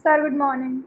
Sir, good morning.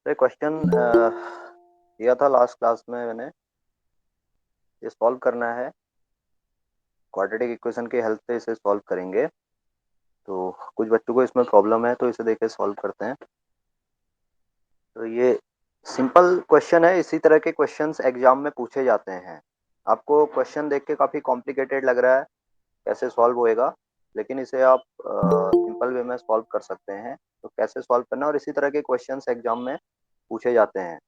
तो question दिया था लास्ट क्लास में मैंने। ये सॉल्व करना है, क्वाड्रेटिक इक्वेशन की हेल्प से इसे सॉल्व करेंगे। तो कुछ बच्चों को इसमें प्रॉब्लम है, तो इसे देख के सॉल्व करते हैं। तो ये सिंपल क्वेश्चन है, इसी तरह के क्वेश्चंस एग्जाम में पूछे जाते हैं। आपको क्वेश्चन देख के काफ़ी कॉम्प्लिकेटेड लग रहा है, कैसे सॉल्व होएगा, लेकिन इसे आप सिंपल वे में सॉल्व कर सकते हैं। तो कैसे सॉल्व करना, और इसी तरह के क्वेश्चंस एग्जाम में पूछे जाते हैं।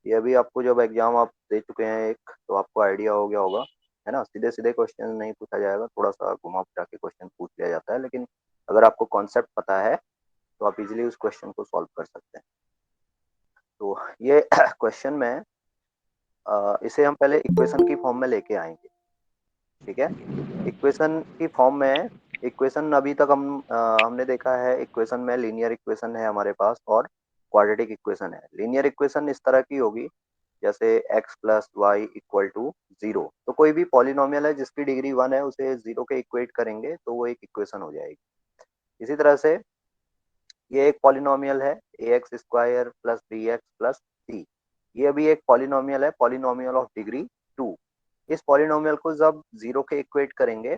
ये अभी आपको जब एग्जाम आप दे चुके हैं एक, तो आपको आइडिया हो गया होगा, है ना। सीधे सीधे क्वेश्चन नहीं पूछा जाएगा, थोड़ा सा घुमा फिरा के क्वेश्चन पूछ लिया जाता है, लेकिन अगर आपको कॉन्सेप्ट पता है तो आप इजीली उस क्वेश्चन को सॉल्व कर सकते हैं। तो ये क्वेश्चन में इसे हम पहले इक्वेशन की फॉर्म में लेके आएंगे, ठीक है। इक्वेशन की फॉर्म में, इक्वेशन अभी तक हमने देखा है, इक्वेशन में लीनियर इक्वेशन है हमारे पास और क्वाड्रेटिक इक्वेशन है। लीनियर इक्वेशन इस तरह की होगी जैसे x plus y equal to zero. तो कोई भी पॉलिनोमियल है जिसकी डिग्री 1 है, उसे जीरो के इक्वेट करेंगे तो वो एक इक्वेशन हो जाएगी। इसी तरह से ये एक पॉलिनोमियल है A x square plus B x plus C. ये भी एक पॉलिनोमियल है, पॉलिनोमियल ऑफ डिग्री 2। इस पॉलिनोमियल को जब जीरो के इक्वेट करेंगे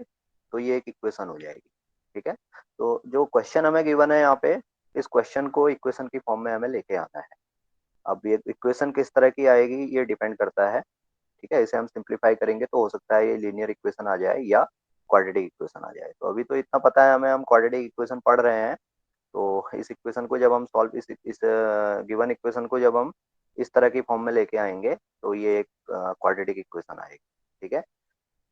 तो ये एक इक्वेशन हो जाएगी, ठीक है। तो जो क्वेश्चन हमें गिवन है यहाँ पे, इस क्वेश्चन को इक्वेशन की फॉर्म में हमें लेके आना है। अब ये इक्वेशन किस तरह की आएगी ये डिपेंड करता है, ठीक है। इसे हम सिंप्लीफाई करेंगे तो हो सकता है ये लीनियर इक्वेशन आ जाए या क्वाड्रेटिक इक्वेशन आ जाए। तो अभी तो इतना पता है हमें, हम क्वाड्रेटिक इक्वेशन पढ़ रहे हैं। तो इस इक्वेशन को जब हम सॉल्व, इस गिवन इक्वेशन को जब हम इस तरह की फॉर्म में लेके आएंगे तो ये एक क्वाड्रेटिक इक्वेशन आएगी, ठीक है।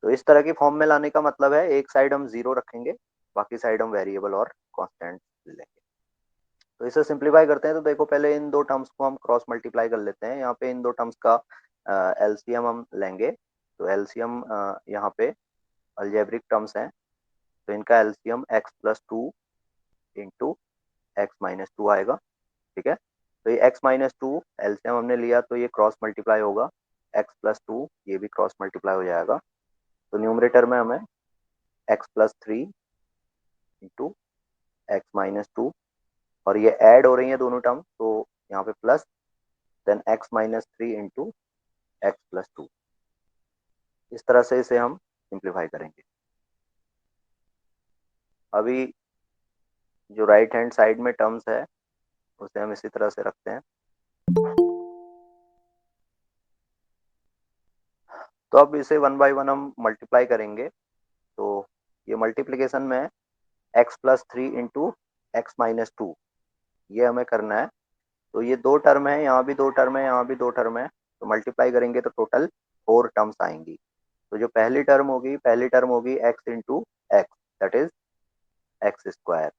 तो इस तरह की फॉर्म में लाने का मतलब है, एक साइड हम जीरो रखेंगे, बाकी साइड हम वेरिएबल और कांस्टेंट लेंगे। तो इसे सिंप्लीफाई करते हैं। तो देखो, पहले इन दो टर्म्स को हम क्रॉस मल्टीप्लाई कर लेते हैं। यहाँ पे इन दो टर्म्स का एलसीएम हम लेंगे। तो एलसीएम यहाँ पे अलजेब्रिक टर्म्स हैं, तो इनका LCM x plus two into x minus two आएगा, ठीक है। तो ये एक्स माइनस टू एलसीएम हमने लिया, तो ये क्रॉस मल्टीप्लाई होगा, एक्स प्लस टू ये भी क्रॉस मल्टीप्लाई हो जाएगा। तो न्यूमरेटर में हमें x plus three into x minus two, और ये ऐड हो रही है दोनों टर्म, तो यहाँ पे plus, then x minus three into x plus two. इस तरह से इसे हम सिंप्लीफाई करेंगे। अभी जो राइट हैंड साइड में टर्म्स है उसे हम इसी तरह से रखते हैं। तो अब इसे वन बाय वन हम मल्टीप्लाई करेंगे। तो ये मल्टीप्लीकेशन में x plus three into x minus two, ये हमें करना है। तो ये दो टर्म है, यहाँ भी दो टर्म है, यहाँ भी दो टर्म है, तो मल्टीप्लाई करेंगे तो टोटल फोर टर्म्स आएंगी। तो जो पहली टर्म होगी, पहली टर्म होगी x into x, that is x square.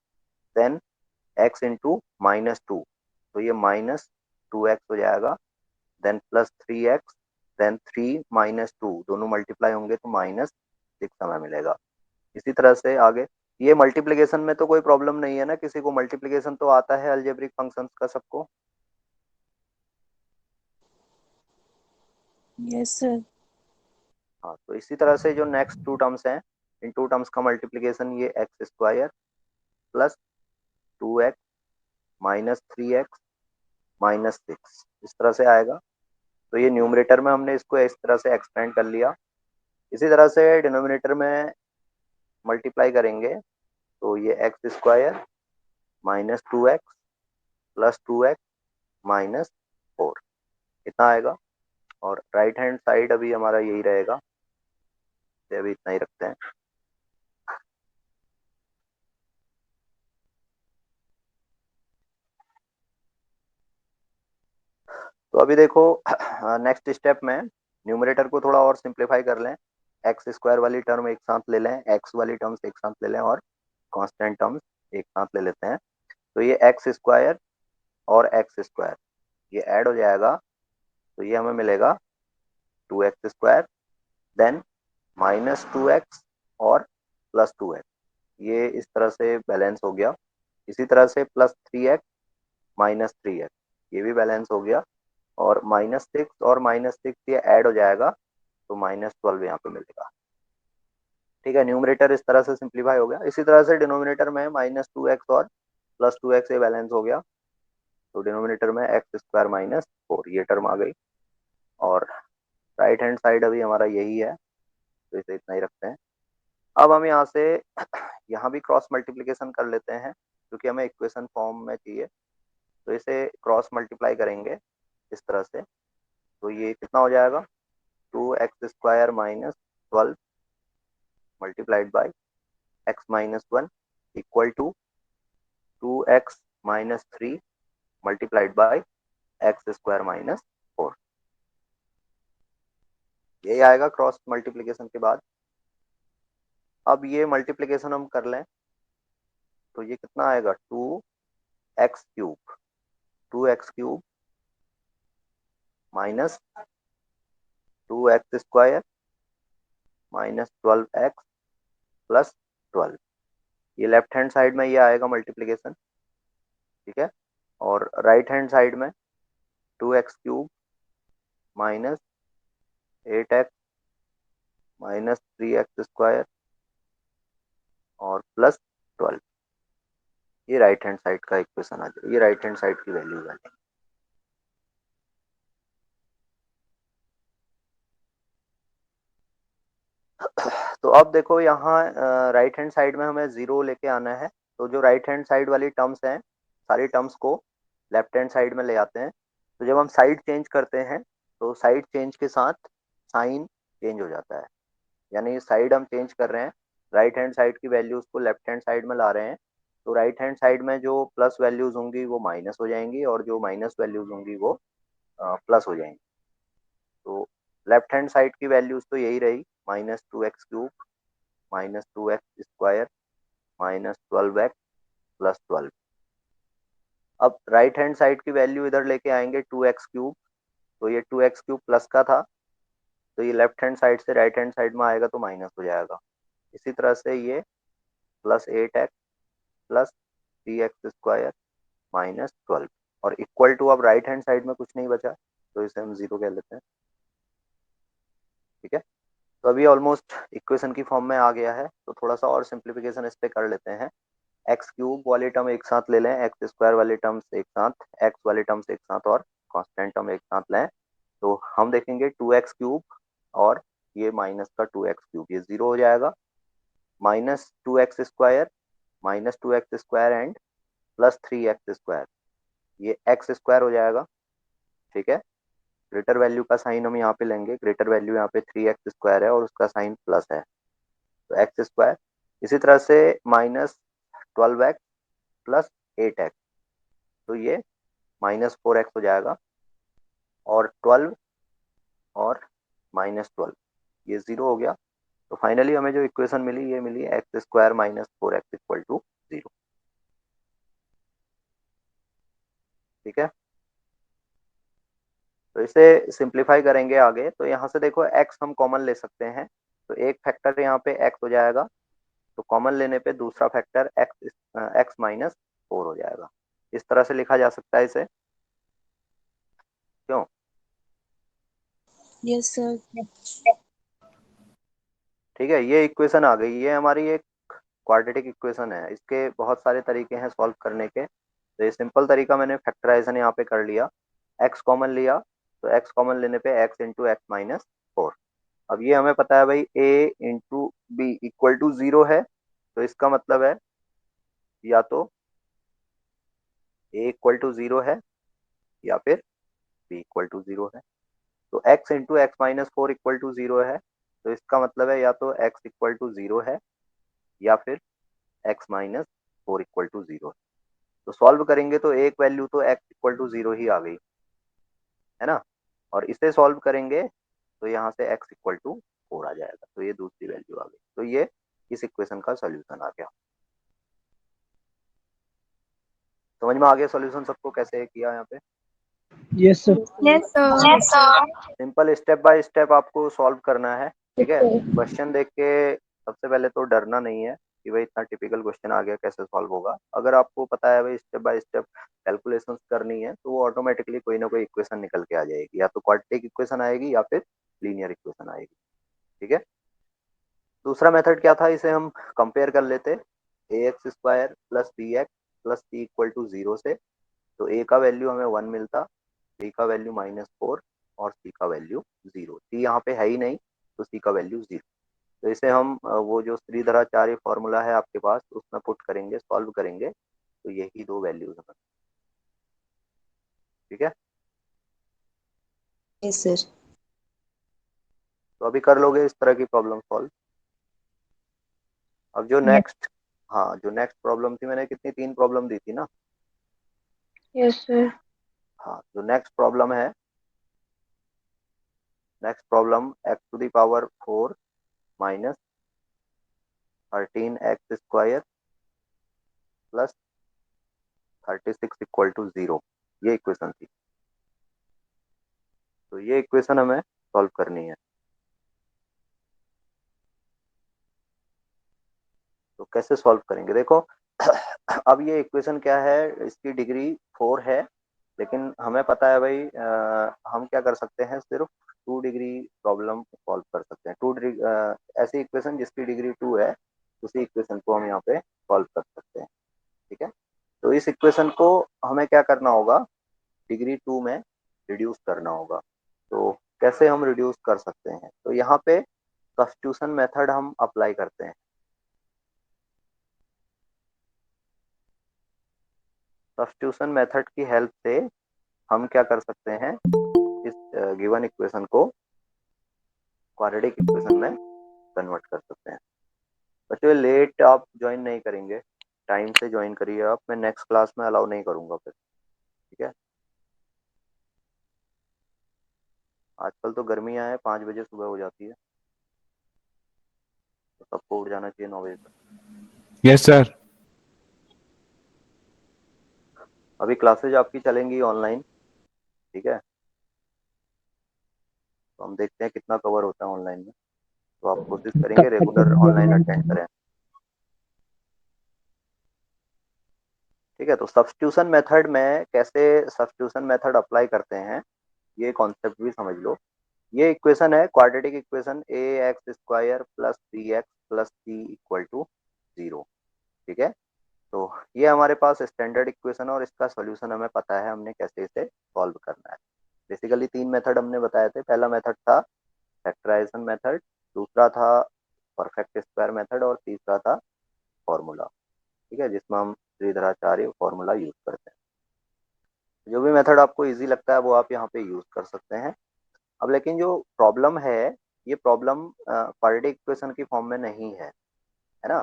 Then x into minus two, तो ये माइनस टू एक्स हो जाएगा। Then plus three x, then three minus two, दोनों मल्टीप्लाई होंगे तो माइनस सिक्स हमें मिलेगा। इसी तरह से आगे, ये मल्टीप्लिकेशन में तो कोई प्रॉब्लम नहीं है ना, किसी को मल्टीप्लिकेशन तो आता है अलजेब्रिक फंक्शंस का सबको। Yes sir. हाँ, तो इसी तरह से जो नेक्स्ट टू टर्म्स हैं, इन टू टर्म्स का मल्टीप्लिकेशन ये x square plus two x minus three x minus six, इस तरह से आएगा। तो ये न्यूमरेटर में हमने इसको इस तरह से एक्सपेंड कर लिया। इसी तरह से डिनोमिनेटर में मल्टीप्लाई करेंगे, तो ये x square minus two x plus to x minus four, इतना आएगा। और राइट हैंड साइड अभी हमारा यही रहेगा, तो अभी इतना ही रखते हैं। तो अभी देखो नेक्स्ट स्टेप में न्यूमरेटर को थोड़ा और सिंप्लीफाई कर लें। एक्स स्क्वायर वाली टर्म एक साथ ले लें, एक्स वाली टर्म्स एक साथ ले लें और कांस्टेंट टर्म्स एक साथ ले लेते हैं। तो ये एक्स स्क्वायर और एक्स स्क्वायर ये ऐड हो जाएगा, तो ये हमें मिलेगा 2x स्क्वायर, देन -2x और +2x। ये इस तरह से बैलेंस हो गया। इसी तरह से +3x -3x ये भी बैलेंस हो गया, और -6 और -6 ये ऐड हो जाएगा, तो -12 यहाँ पे मिलेगा। ठीक है, न्यूमरेटर इस तरह से सिंप्लीफाई हो गया। इसी तरह से डिनोमिनेटर में -2x और +2x ये बैलेंस हो गया, तो डिनोमिनेटर में x² -4 ये टर्म आ गई। और राइट हैंड साइड अभी हमारा यही है, तो इसे इतना ही रखते हैं। अब हम यहाँ से यहाँ भी क्रॉस मल्टीप्लिकेशन कर लेते हैं, क्योंकि हमें इक्वेशन फॉर्म में चाहिए। तो इसे क्रॉस मल्टीप्लाई करेंगे इस तरह से, तो ये कितना हो जाएगा, 2x² -12 multiplied by x-1 equal to 2x-3 multiplied by x² -4। यही आएगा क्रॉस मल्टीप्लिकेशन के बाद। अब ये मल्टीप्लिकेशन हम कर लें, तो ये कितना आएगा, 2x³ 2x³ -2x² -12x +12। ये लेफ्ट हैंड साइड में ये आएगा मल्टीप्लिकेशन, ठीक है। और राइट हैंड साइड में 2x³ -8x -3x² और +12। ये राइट हैंड साइड का इक्वेशन आ जाएगा, ये राइट हैंड साइड की वैल्यू है। तो अब देखो यहाँ राइट हैंड साइड में हमें जीरो लेके आना है। तो जो राइट हैंड साइड वाली टर्म्स हैं, सारी टर्म्स को लेफ्ट हैंड साइड में ले आते हैं। तो जब हम साइड चेंज करते हैं, तो साइड चेंज के साथ साइन चेंज हो जाता है। यानी साइड हम चेंज कर रहे हैं, राइट हैंड साइड की वैल्यूज को लेफ्ट हैंड साइड में ला रहे हैं। तो राइट हैंड साइड में जो प्लस वैल्यूज होंगी वो माइनस हो जाएंगी, और जो माइनस वैल्यूज होंगी वो प्लस हो जाएंगी। तो लेफ्ट हैंड साइड की वैल्यूज तो यही रही, -2x³ -2x² -12x +12। अब राइट हैंड साइड की वैल्यू इधर लेके आएंगे 2x³, तो ये 2x³ प्लस का था, तो ये लेफ्ट हैंड साइड से राइट हैंड साइड में आएगा तो माइनस हो जाएगा। इसी तरह से ये +8x +3x² -12 और इक्वल टू, अब राइट हैंड साइड में कुछ नहीं बचा, तो इसे हम जीरो कह लेते हैं। ठीक है, तो अभी ऑलमोस्ट इक्वेशन की फॉर्म में आ गया है। तो थोड़ा सा और सिंप्लीफिकेशन इस पे कर लेते हैं। x³ वाले टर्म एक साथ ले लें, x² वाले टर्म्स एक साथ, x वाले टर्म्स एक साथ और कांस्टेंट टर्म एक साथ लें, तो हम देखेंगे 2x³ और ये माइनस का 2x³ ये जीरो हो जाएगा। -2x² -2x² एंड +3x² ये x² हो जाएगा। ठीक है, ग्रेटर वैल्यू का साइन हम यहाँ पे लेंगे, ग्रेटर वैल्यू यहाँ पे 3x² है और उसका साइन प्लस है, तो x²। इसी तरह से -12x +8x, तो ये -4x हो जाएगा, और 12 और -12 ये जीरो हो गया। तो फाइनली हमें जो इक्वेशन मिली, ये मिली x² -4x इक्वल टू 0। ठीक है, तो इसे सिंप्लीफाई करेंगे आगे। तो यहाँ से देखो x हम कॉमन ले सकते हैं, तो एक फैक्टर यहाँ पे x हो जाएगा, तो कॉमन लेने पे दूसरा फैक्टर x -4 हो जाएगा। इस तरह से लिखा जा सकता है इसे, क्यों। Yes sir. ठीक है, ये इक्वेशन आ गई, ये हमारी एक क्वाड्रेटिक इक्वेशन है। इसके बहुत सारे तरीके हैं सॉल्व करने के, तो ये सिंपल तरीका मैंने फैक्टराइजेशन यहाँ पे कर लिया। x कॉमन लिया, तो x कॉमन लेने पे x into x minus four. अब ये हमें पता है भाई a into b equal to 0 है, तो इसका मतलब है या तो a इक्वल टू 0 है या फिर b इक्वल टू 0 है। तो x into x minus four equal to 0 है, तो इसका मतलब है या तो x इक्वल टू 0 है या फिर x -4 इक्वल टू 0। तो सॉल्व करेंगे तो एक वैल्यू तो x इक्वल टू 0 ही आ गई। है ना। और इसे सॉल्व करेंगे तो यहाँ से x इक्वल टू 4 आ जाएगा, तो ये दूसरी वैल्यू आ गई। तो ये इस इक्वेशन का सोल्यूशन आ गया। समझ में आ गया सोल्यूशन सबको कैसे किया यहाँ पे? Yes sir. Yes sir. Yes sir. Simple step by step आपको सॉल्व करना है, ठीक है। क्वेश्चन देख के सबसे पहले तो डरना नहीं है कि भाई इतना टिपिकल क्वेश्चन आ गया कैसे सॉल्व होगा। अगर आपको पता है भाई स्टेप बाय स्टेप कैलकुलेशंस करनी है तो वो ऑटोमेटिकली कोई ना कोई इक्वेशन निकल के आ जाएगी, या तो क्वाड्रेटिक इक्वेशन आएगी या फिर लीनियर इक्वेशन आएगी, ठीक है। दूसरा मेथड क्या था, इसे हम कंपेयर कर लेते A x square plus B x plus C equal to 0 से। तो ए का वैल्यू हमें 1 मिलता, बी का वैल्यू -4 और सी का वैल्यू 0। सी यहाँ पे है ही नहीं तो सी का वैल्यू 0। तो इसे हम वो जो श्रीधराचार्य फॉर्मूला है आपके पास उसमें पुट करेंगे, सॉल्व करेंगे, तो यही दो वैल्यूज हैं, ठीक है। Yes sir. तो अभी कर लोगे इस तरह की प्रॉब्लम सॉल्व। अब जो नेक्स्ट, हाँ जो नेक्स्ट प्रॉब्लम थी, मैंने कितनी 3 प्रॉब्लम दी थी ना। Yes sir. हाँ जो नेक्स्ट प्रॉब्लम है, next problem x to the power 4 minus 13x square plus 36 equal to 0, ये इक्वेशन थी। तो ये इक्वेशन हमें सॉल्व करनी है। तो कैसे सॉल्व करेंगे देखो। अब ये इक्वेशन क्या है, इसकी डिग्री 4 है, लेकिन हमें पता है भाई हम क्या कर सकते हैं, सिर्फ 2 डिग्री प्रॉब्लम सॉल्व कर सकते हैं। 2 डिग्री ऐसी इक्वेशन जिसकी डिग्री 2 है, उसी इक्वेशन को हम यहाँ पे सॉल्व कर सकते हैं, ठीक है। तो इस इक्वेशन को हमें क्या करना होगा, डिग्री 2 में रिड्यूस करना होगा। तो कैसे हम रिड्यूस कर सकते हैं, तो यहाँ पे सब्स्टिट्यूशन मेथड हम अप्लाई करते हैं। सब्स्टिट्यूशन मेथड की हेल्प से हम क्या कर सकते हैं, इस गिवन इक्वेशन को क्वाड्रेटिक इक्वेशन में कन्वर्ट कर सकते हैं। बच्चों लेट आप ज्वाइन नहीं करेंगे, टाइम से ज्वाइन करिए आप, मैं नेक्स्ट क्लास में अलाउ नहीं करूंगा फिर, ठीक है। आजकल तो गर्मियां हैं, 5 बजे सुबह हो जाती है, तो सबको उठ जाना चाहिए 9 बजे तक। Yes sir. अभी क्लासेज आपकी चलेंगी ऑनलाइन, ठीक है। तो हम देखते हैं कितना कवर होता है ऑनलाइन में, तो आप कोशिश करेंगे कब तक रेगुलर चलेंगे ऑनलाइन ऑनलाइन अटेंड क्लास? करें, ठीक है। तो सब्स्टिट्यूशन मेथड में कैसे सब्स्टिट्यूशन मेथड अप्लाई करते हैं, ये कॉन्सेप्ट भी समझ लो। ये इक्वेशन है quadratic equation a x square plus B x plus C equal to 0, ठीक है। तो ये हमारे पास स्टैंडर्ड इक्वेशन, और इसका सॉल्यूशन हमें पता है, हमने कैसे इसे सॉल्व करना है। बेसिकली 3 मेथड हमने बताए थे। पहला मेथड था फैक्टराइजेशन मेथड, दूसरा था परफेक्ट स्क्वायर मेथड, और तीसरा था फॉर्मूला, ठीक है, जिसमें हम श्रीधराचार्य फॉर्मूला यूज करते हैं। जो भी मेथड आपको इजी लगता है वो आप यहाँ पे यूज कर सकते हैं। अब लेकिन जो प्रॉब्लम है, ये प्रॉब्लम क्वाड्रेटिक इक्वेशन की फॉर्म में नहीं है ना।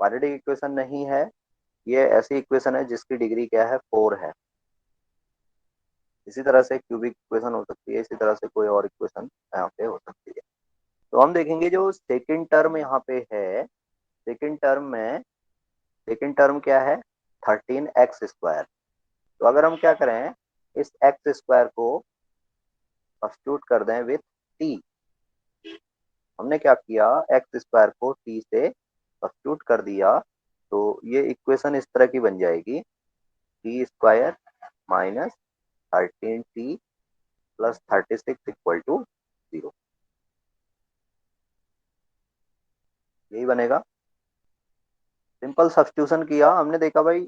क्वाड्रेटिक इक्वेशन नहीं है, ये ऐसी इक्वेशन है जिसकी डिग्री क्या है, 4 है। इसी तरह से क्यूबिक इक्वेशन हो सकती है, इसी तरह से कोई और इक्वेशन यहाँ पे हो सकती है। तो हम देखेंगे जो सेकंड टर्म यहाँ पे है, सेकंड टर्म में सेकंड टर्म क्या है, 13x स्क्वायर। तो अगर हम क्या करें, इस एक्स स्क्वायर को सब्स्टिट्यूट कर दें विथ टी। हमने क्या किया, एक्स स्क्वायर को टी से सब्स्टिट्यूट कर दिया, तो ये इक्वेशन इस तरह की बन जाएगी, t square minus 13t plus 36 equal to 0, यही बनेगा। सिंपल सब्स्टिट्यूशन किया हमने, देखा भाई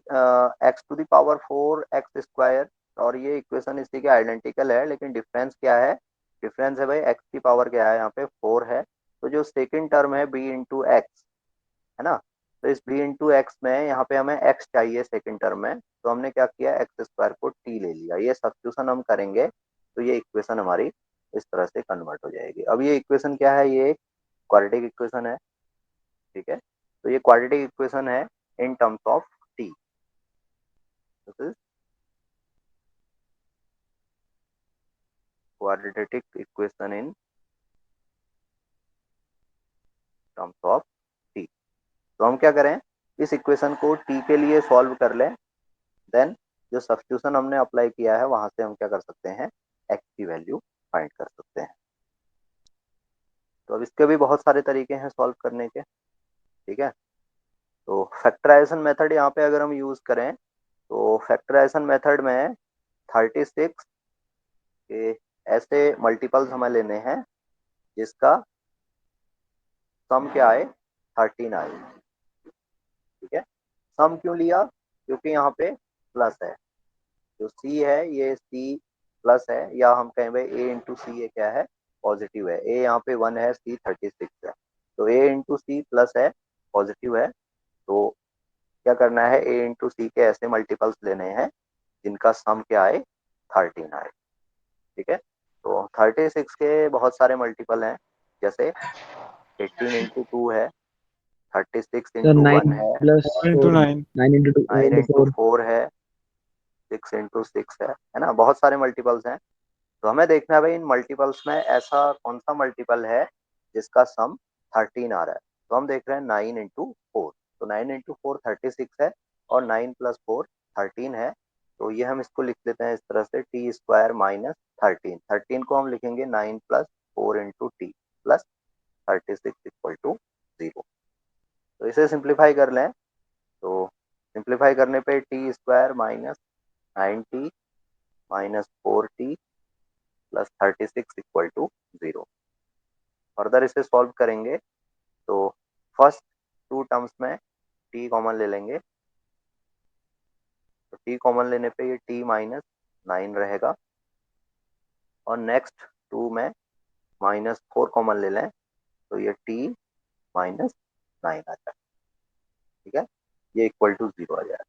x to the power 4 x square, और ये इक्वेशन इसी के आइडेंटिकल है, लेकिन डिफरेंस क्या है, डिफरेंस है भाई एक्स की पावर क्या है, यहाँ पे 4 है। तो जो सेकंड टर्म है बी इंटू एक्स, है ना। तो इस बी इंटू एक्स में यहाँ पे हमें एक्स चाहिए सेकंड टर्म में, तो हमने क्या किया, एक्स स्क्वायर को टी ले लिया। ये सब्स्टिट्यूशन हम करेंगे तो ये इक्वेशन हमारी इस तरह से कन्वर्ट हो जाएगी। अब ये इक्वेशन क्या है, ये क्वाड्रेटिक इक्वेशन है, ठीक है। तो ये क्वाड्रेटिक इक्वेशन है in terms of T, quadratic equation in terms of T. तो हम क्या करें, इस इक्वेशन को टी के लिए सॉल्व कर लें, देन जो सब्स्टिट्यूशन हमने अप्लाई किया है वहां से हम क्या कर सकते हैं, एक्स की वैल्यू फाइंड कर सकते हैं। तो अब इसके भी बहुत सारे तरीके हैं सॉल्व करने के, ठीक है। तो फैक्टराइजेशन मेथड यहाँ पे अगर हम यूज करें, तो फैक्टराइजेशन मेथड में 36 के ऐसे मल्टीपल्स हमें लेने हैं जिसका सम क्या आए, 13 आए, ठीक है। सम क्यों लिया, क्योंकि यहाँ पे प्लस है, जो सी है ये सी प्लस है, या हम कहें भाई ए इंटू सी, ये क्या है, पॉजिटिव है। ए यहाँ पे 1 है, सी 36 है, तो ए इंटू सी प्लस है, पॉजिटिव है। तो क्या करना है, ए इंटू सी के ऐसे मल्टीपल्स लेने हैं जिनका सम क्या आए, 13 आए, ठीक है। तो 36 के बहुत सारे मल्टीपल हैं, जैसे 18 इंटू 2 है, 36 सर इंटू 1 9 है, plus 4 into 4, 9। 9 into 2 9 into into 4। 4 है, 6 इंटू 6 है ना, बहुत सारे मल्टीपल्स हैं। तो हमें देखना है भाई इन मल्टीपल्स में ऐसा कौन सा मल्टीपल है जिसका सम 13 आ रहा है। तो हम देख रहे हैं 9 इंटू 4, तो 9 इंटू 4 36 है, और 9 प्लस 4 13 है। तो ये हम इसको लिख लेते हैं इस तरह से, टी स्क्वायर माइनस 13, 13 को हम लिखेंगे 9 plus 4 into t plus 36 equal to 0। तो इसे सिंप्लीफाई कर लें, तो सिंप्लीफाई करने पे t square minus 9 t minus 4 t plus 36 equal to 0। Further इसे सॉल्व करेंगे, तो फर्स्ट टू टर्म्स में टी कॉमन ले लेंगे, तो टी कॉमन लेने पे ये टी माइनस 9 रहेगा, और नेक्स्ट टू में -4 कॉमन ले लें, तो ये टी माइनस 9 आ जाए, ठीक है, ये इक्वल टू 0 आ जाए।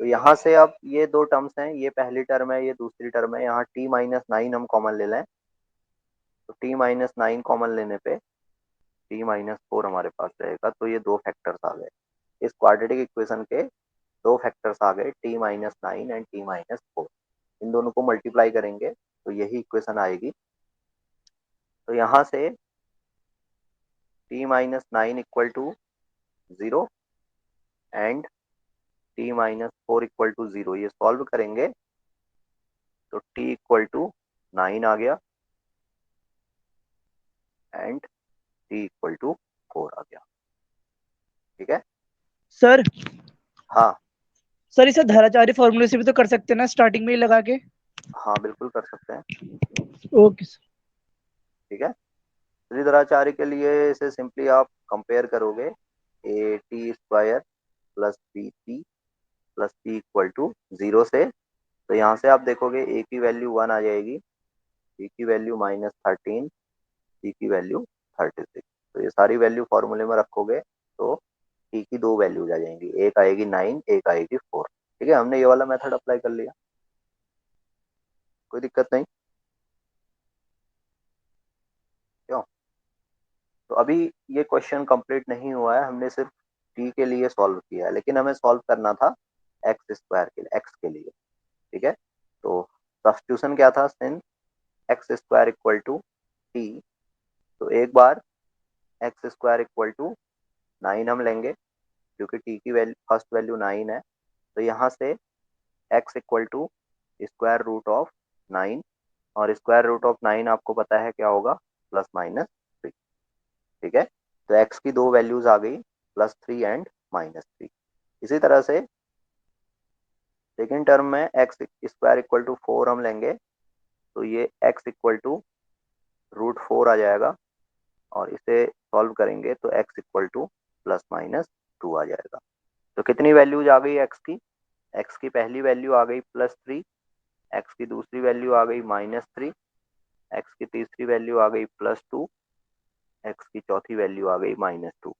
तो यहाँ से अब ये दो टर्म्स हैं, ये पहली टर्म है, ये दूसरी टर्म है, यहाँ टी माइनस 9 हम कॉमन ले लें, तो टी माइनस 9 कॉमन लेने पे टी-4 हमारे पास रहेगा। तो ये दो फैक्टर्स आ गए, इस क्वाड्रेटिक इक्वेशन के दो फैक्टर्स आ गए, टी-9 एंड टी-4। इन दोनों को मल्टीप्लाई करेंगे तो यही इक्वेशन आएगी। तो यहाँ से टी-9 इक्वल टू 0 एंड टी-4 इक्वल टू 0, ये सॉल्व करेंगे तो टी इक्वल टू 9 आ गया एंड टी इक्वल टू 4 आ गया, ठीक है। सर हाँ सर इसे धाराचार्य फॉर्मूले से भी तो कर सकते हैं ना, स्टार्टिंग में ही लगा के। हाँ बिल्कुल कर सकते हैं, ओके सर। ठीक है। त्रिधराचार्य के लिए इसे सिंपली आप कंपेयर करोगे, a t square plus b t plus t equal to 0 से। तो यहाँ से आप देखोगे ए की वैल्यू 1 आ जाएगी, बी की वैल्यू -13, टी की वैल्यू 36। तो ये सारी वैल्यू फॉर्मूले में रखोगे तो टी की दो वैल्यूज आ जाएंगी, एक आएगी 9, एक आएगी 4, ठीक है। हमने ये वाला मेथड अप्लाई कर लिया, कोई दिक्कत नहीं, क्यों। तो अभी ये क्वेश्चन कंप्लीट नहीं हुआ है, हमने सिर्फ टी के लिए सॉल्व किया है, लेकिन हमें सॉल्व करना था एक्स स्क्वायर के लिए, एक्स के लिए, ठीक है। तो सब्स्टिट्यूशन क्या था, since x square equal to t, तो एक बार एक्स स्क्वायर इक्वल टू 9 हम लेंगे, क्योंकि टी की वैल्यू फर्स्ट वैल्यू 9 है। तो यहाँ से x equal to square root of 9, और स्क्वायर रूट ऑफ 9 आपको पता है क्या होगा, +-3, ठीक है। तो एक्स की दो वैल्यूज आ गई, +3 एंड -3। इसी तरह से सेकेंड टर्म में एक्स स्क्वायर इक्वल टू 4 हम लेंगे, तो ये एक्स इक्वल टू √4 आ जाएगा, और इसे सॉल्व करेंगे तो एक्स इक्वल टू +-2 आ जाएगा। तो कितनी वैल्यूज आ गई एक्स की पहली वैल्यू आ गई +3, एक्स की दूसरी वैल्यू आ गई -3, एक्स की तीसरी वैल्यू आ गई +2, एक्स की चौथी वैल्यू आ गई -2।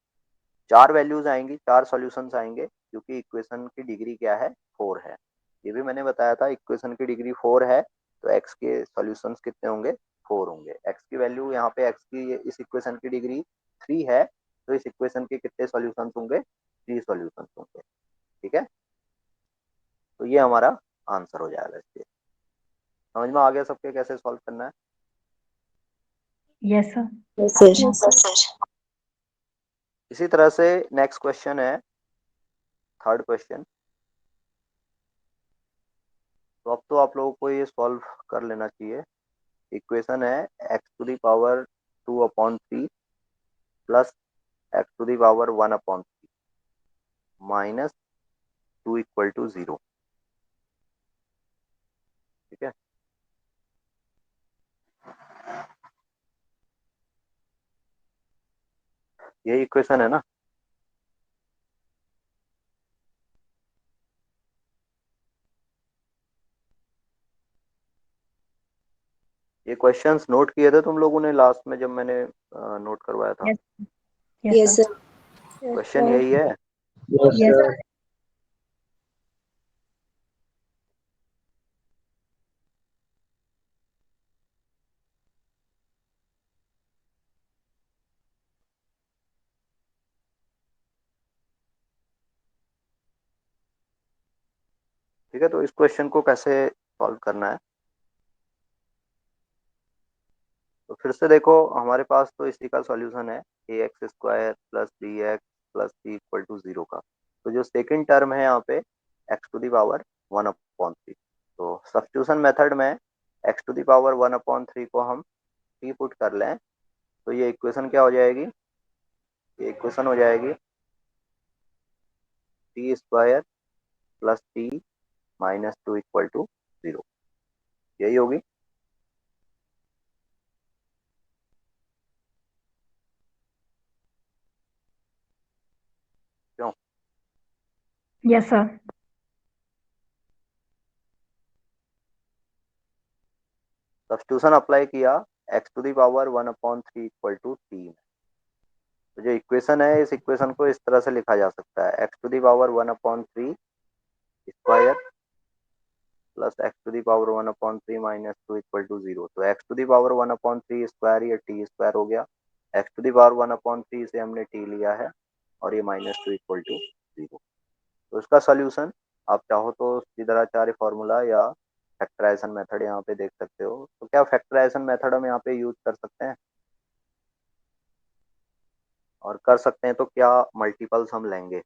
चार वैल्यूज आएंगी, चार सॉल्यूशंस आएंगे, क्योंकि इक्वेशन की डिग्री क्या है, 4 है। ये भी मैंने बताया था, इक्वेशन की डिग्री 4 है, तो एक्स के सॉल्यूशंस कितने होंगे, 4 होंगे। एक्स की वैल्यू यहाँ पे, एक्स की इस इक्वेशन की डिग्री 3 है, तो इस इक्वेशन के कितने सॉल्यूशंस होंगे, 3 सॉल्यूशंस होंगे, ठीक है। तो ये हमारा आंसर हो जाएगा इसके। समझ में आ गया सबके कैसे सॉल्व करना है? Yes sir. Yes sir. Yes sir. इसी तरह से नेक्स्ट क्वेश्चन है, थर्ड क्वेश्चन। तो अब तो आप लोगों को ये सॉल्व कर लेना चाहिए। इक्वेशन है x⁴ प्लस x⁴ माइनस 2 = 0। ठीक है, यही इक्वेशन है ना? ये क्वेश्चंस नोट किए थे तुम लोगों ने लास्ट में जब मैंने नोट करवाया था? Yes yes sir. Sir. Question यही है। Yes sir. ठीक है, तो इस क्वेश्चन को कैसे सॉल्व करना है? तो फिर से देखो, हमारे पास तो इसी का सॉल्यूशन है ax² plus bx plus c = 0 का। तो जो सेकंड टर्म है यहाँ पे x⁴ तो सब्स्टिट्यूशन मेथड में x⁴ को हम t पुट कर लें तो ये इक्वेशन क्या हो जाएगी? ये इक्वेशन हो जाएगी t² प्लस t माइनस 2 = 0। यही होगी। क्यों? Yes sir. सब्स्टिट्यूशन अप्लाई किया x⁴ = t। तो जो इक्वेशन है इस इक्वेशन को इस तरह से लिखा जा सकता है x⁴ square plus x⁴ minus 2 = 0। तो x⁴ स्क्वायर ये t² हो गया, x⁴ से हमने t लिया है और ये माइनस 2 = 0। तो इसका सोल्यूशन आप चाहो तो सीधराचार्य फॉर्मूला या फैक्टराइजेशन मेथड यहाँ पे देख सकते हो। तो क्या फैक्टराइजेशन मेथड हम यहाँ पे यूज कर सकते हैं? और कर सकते हैं तो क्या मल्टीपल्स हम लेंगे?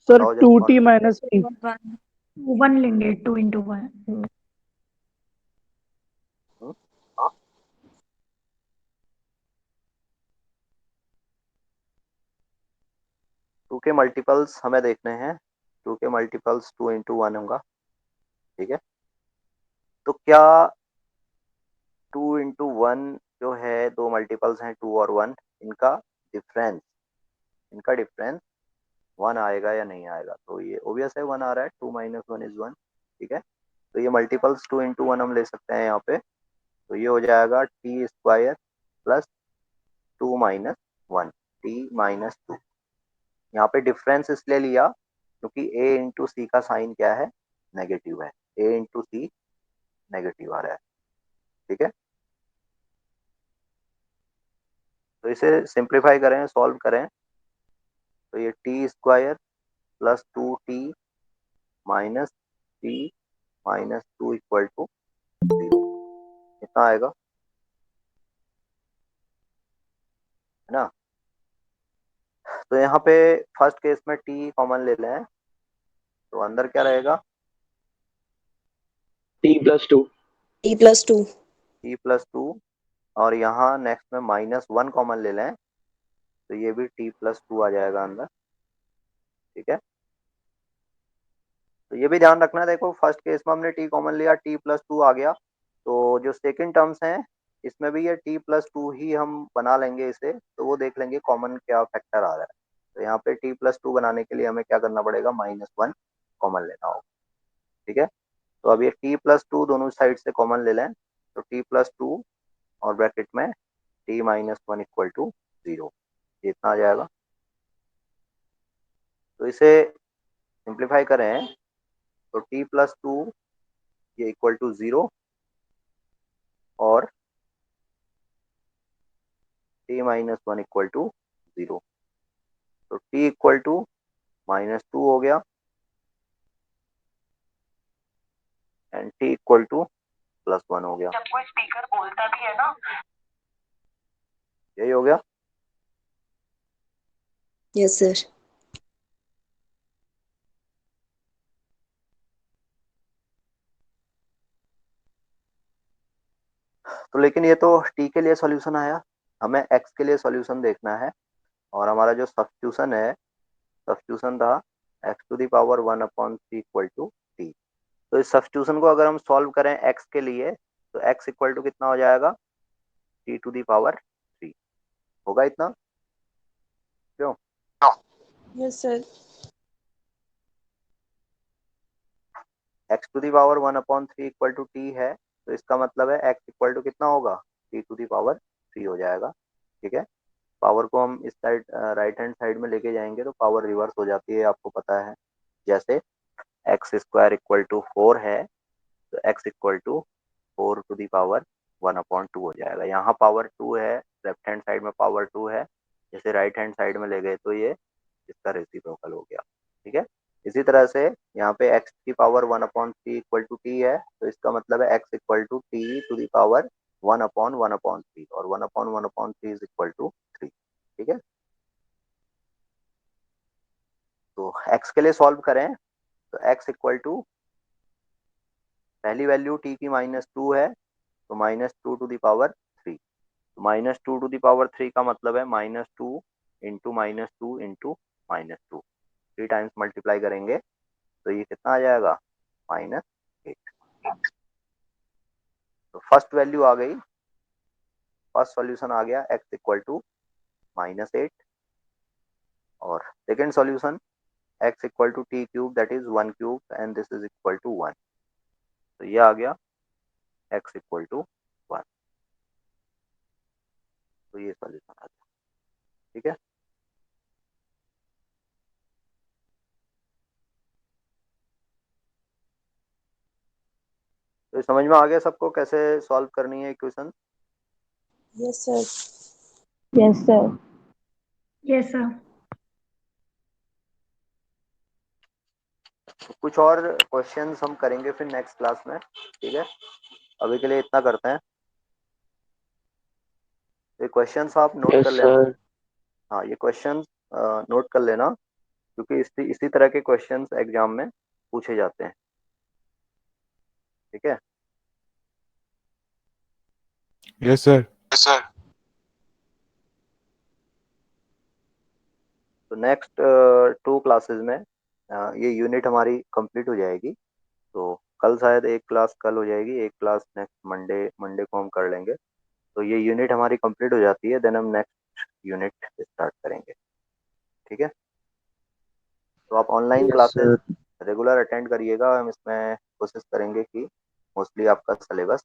सर बताओ जल्दी 2t कौन। Minus t। 1 लेंगे, 2 × 1। 2 के मल्टीपल्स हमें देखने हैं। 2 के मल्टीपल्स 2 × 1 होगा। ठीक है, तो क्या 2 × 1 जो है, दो मल्टीपल्स हैं 2 और 1, इनका डिफरेंस इनका डिफरेंस 1 आएगा या नहीं आएगा? तो ये ओबियस है 1 आ रहा है, 2 - 1 = 1। ठीक है, तो ये मल्टीपल्स 2 × 1 हम ले सकते हैं यहाँ पे। तो ये हो जाएगा t² प्लस 2 - 1 t - 2। यहाँ पे डिफरेंस इसलिए लिया क्योंकि a × c का साइन क्या है? नेगेटिव है। a × c नेगेटिव आ रहा है। ठीक है, तो इसे सिंप्लीफाई करें, सॉल्व करें तो ये t² plus 2t minus t minus 2 = 0 कितना आएगा? है ना? तो यहाँ पे फर्स्ट केस में t कॉमन ले लें तो अंदर क्या रहेगा? t+2। t+2। t+2 और यहाँ नेक्स्ट में -1 कॉमन ले लें तो ये भी t+2 आ जाएगा अंदर। ठीक है, तो ये भी ध्यान रखना। देखो फर्स्ट केस में हमने t कॉमन लिया, t+2 आ गया। तो जो सेकंड टर्म्स हैं इसमें भी ये t+2 ही हम बना लेंगे इसे, तो वो देख लेंगे कॉमन क्या फैक्टर आ रहा है। तो यहाँ पे t+2 बनाने के लिए हमें क्या करना पड़ेगा? -1 कॉमन लेना होगा। ठीक है, तो अब ये t+2 दोनों साइड से कॉमन ले लें तो t+2 और ब्रैकेट में t - 1 = 0, ये इतना आ जाएगा। तो इसे सिंप्लीफाई करें तो t+2 ये इक्वल टू 0 और t - 1 = 0। तो t इक्वल टू -2 हो गया and t equal two plus 1 हो गया। जब कोई स्पीकर बोलता भी है ना, यही हो गया। Yes, sir. तो लेकिन ये तो टी के लिए सॉल्यूशन आया, हमें एक्स के लिए सॉल्यूशन देखना है। और हमारा जो सब्स्टिट्यूशन है, सब्स्टिट्यूशन था x to the power 1/3 equal to t. तो इस सब्स्टिट्यूशन को अगर हम सॉल्व करें एक्स के लिए, तो एक्स इक्वल टू कितना हो जाएगा, टी टू द पावर 3 होगा इतना। क्यों? Yes, sir. X to the power 1/3 equal to t है, तो इसका मतलब है एक्स इक्वल टू कितना होगा, टी टू दी पावर 3 हो जाएगा। ठीक है, पावर को हम इस साइड राइट हैंड साइड में लेके जाएंगे तो पावर रिवर्स हो जाती है, आपको पता है। जैसे एक्स स्क्वायर इक्वल टू 4 है, तो x equal to 4 to the power 1/2 हो जाएगा। यहाँ पावर 2 है, लेफ्ट हैंड साइड में पावर 2 है, जैसे राइट हैंड साइड में ले गए तो ये इसका रेसिप्रोकल हो गया। ठीक है, इसी तरह से यहाँ पे x की पावर 1/3 इक्वल टू टी है, तो इसका मतलब है x equal to t to the power 1/1/3, और 1/1/3 इज इक्वल टू 3। ठीक है, तो x के लिए सॉल्व करें तो x इक्वल टू, पहली वैल्यू t की -2 है, तो -2 to the power 3। -2 to the power 3 का मतलब है -2 इंटू -2 इंटू -2, 3 टाइम्स मल्टीप्लाई करेंगे तो ये कितना आ जाएगा, -8। तो फर्स्ट वैल्यू आ गई, फर्स्ट सॉल्यूशन आ गया x इक्वल टू -8। और second solution x equal to t cube, that is 1 cube, and this is equal to 1। तो ये आ गया x इक्वल टू 1। तो ये सॉल्यूशन आ गया। ठीक है, तो ये समझ में आ गया सबको कैसे सॉल्व करनी है equation. Yes, sir. Yes sir. Yes, sir. कुछ और क्वेश्चंस हम करेंगे फिर नेक्स्ट क्लास में। ठीक है, अभी के लिए इतना करते हैं। ये क्वेश्चंस आप नोट कर लेना। हाँ, ये क्वेश्चंस नोट कर लेना, क्योंकि इसी तरह के क्वेश्चंस एग्जाम में पूछे जाते हैं। ठीक है, यस सर। तो नेक्स्ट 2 क्लासेस में ये यूनिट हमारी कंप्लीट हो जाएगी। तो कल शायद एक क्लास कल हो जाएगी, एक क्लास नेक्स्ट मंडे, मंडे को हम कर लेंगे। तो ये यूनिट हमारी कंप्लीट हो जाती है, देन हम नेक्स्ट यूनिट स्टार्ट करेंगे। ठीक है, तो आप online yes classes sir. Regular attend करिएगा। हम इसमें कोशिश करेंगे कि मोस्टली आपका सिलेबस